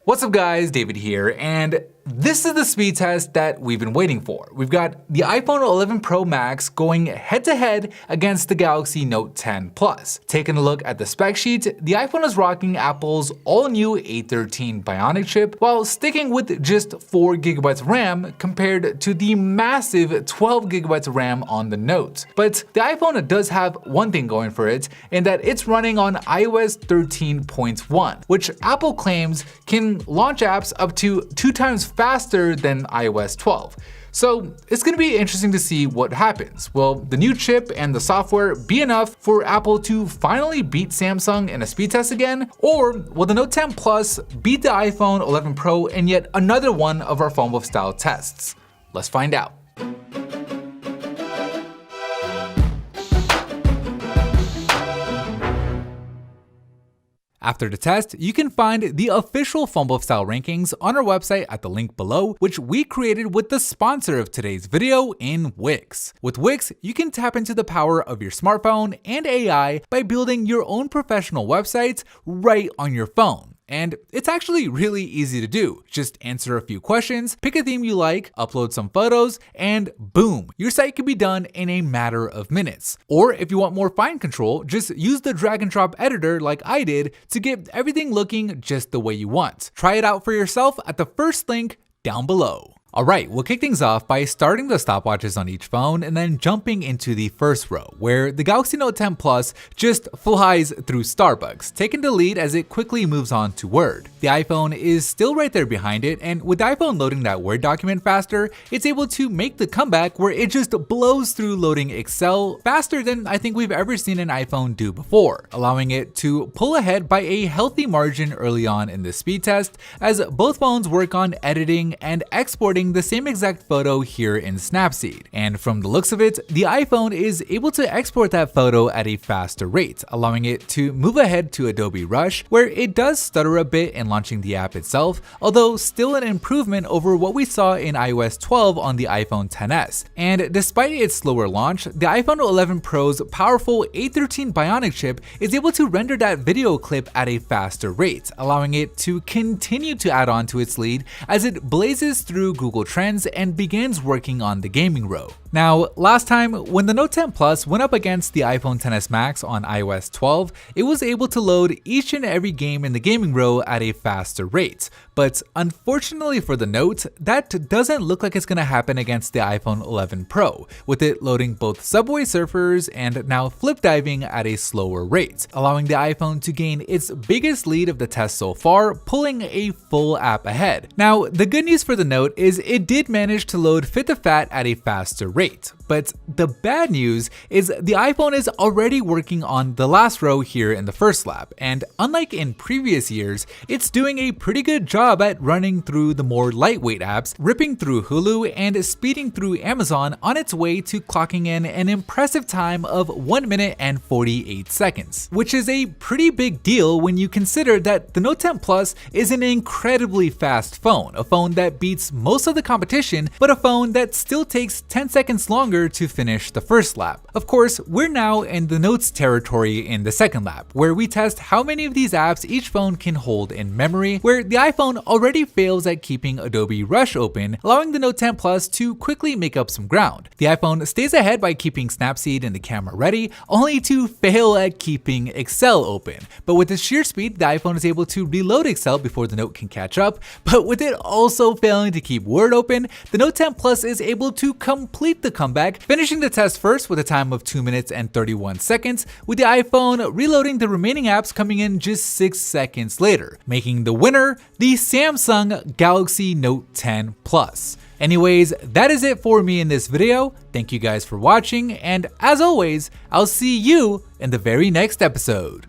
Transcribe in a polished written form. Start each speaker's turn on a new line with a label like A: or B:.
A: What's up guys, David here, and this is the speed test that we've been waiting for. We've got the iPhone 11 Pro Max going head to head against the Galaxy Note 10 Plus. Taking a look at the spec sheet, the iPhone is rocking Apple's all-new A13 Bionic chip while sticking with just 4GB of RAM compared to the massive 12GB of RAM on the Note. But the iPhone does have one thing going for it, in that it's running on iOS 13.1, which Apple claims can launch apps up to 2 times faster than iOS 12. So it's going to be interesting to see what happens. Will the new chip and the software be enough for Apple to finally beat Samsung in a speed test again? Or will the Note 10 Plus beat the iPhone 11 Pro in yet another one of our phone with style tests? Let's find out. After the test, you can find the official Fumble Style rankings on our website at the link below, which we created with the sponsor of today's video in Wix. With Wix, you can tap into the power of your smartphone and AI by building your own professional websites right on your phone. And it's actually really easy to do. Just answer a few questions, pick a theme you like, upload some photos, and boom, your site can be done in a matter of minutes. Or if you want more fine control, just use the drag and drop editor like I did to get everything looking just the way you want. Try it out for yourself at the first link down below. Alright, we'll kick things off by starting the stopwatches on each phone and then jumping into the first row, where the Galaxy Note 10 Plus just flies through Starbucks, taking the lead as it quickly moves on to Word. The iPhone is still right there behind it, and with the iPhone loading that Word document faster, it's able to make the comeback where it just blows through loading Excel faster than I think we've ever seen an iPhone do before, allowing it to pull ahead by a healthy margin early on in the speed test, as both phones work on editing and exporting the same exact photo here in Snapseed. And from the looks of it, the iPhone is able to export that photo at a faster rate, allowing it to move ahead to Adobe Rush, where it does stutter a bit in launching the app itself, although still an improvement over what we saw in iOS 12 on the iPhone XS. And despite its slower launch, the iPhone 11 Pro's powerful A13 Bionic chip is able to render that video clip at a faster rate, allowing it to continue to add on to its lead as it blazes through Google Trends and begins working on the gaming row. Now, last time when the Note 10 Plus went up against the iPhone XS Max on iOS 12, it was able to load each and every game in the gaming row at a faster rate. But unfortunately for the Note, that doesn't look like it's going to happen against the iPhone 11 Pro, with it loading both Subway Surfers and now Flip Diving at a slower rate, allowing the iPhone to gain its biggest lead of the test so far, pulling a full app ahead. Now, the good news for the Note is it did manage to load Fit to Fat at a faster rate. But the bad news is the iPhone is already working on the last row here in the first lap, and unlike in previous years, it's doing a pretty good job at running through the more lightweight apps, ripping through Hulu, and speeding through Amazon on its way to clocking in an impressive time of 1 minute and 48 seconds, which is a pretty big deal when you consider that the Note 10 Plus is an incredibly fast phone, a phone that beats most of the competition, but a phone that still takes 10 seconds longer to finish the first lap. Of course, we're now in the Notes territory in the second lap, where we test how many of these apps each phone can hold in memory, where the iPhone already fails at keeping Adobe Rush open, allowing the Note 10 Plus to quickly make up some ground. The iPhone stays ahead by keeping Snapseed and the camera ready, only to fail at keeping Excel open. But with the sheer speed, the iPhone is able to reload Excel before the Note can catch up, but with it also failing to keep Word open, the Note 10 Plus is able to complete the comeback, finishing the test first with a time of 2 minutes and 31 seconds, with the iPhone reloading the remaining apps coming in just 6 seconds later, making the winner the Samsung Galaxy Note 10 Plus. Anyways, that is it for me in this video. Thank you guys for watching, and as always, I'll see you in the very next episode.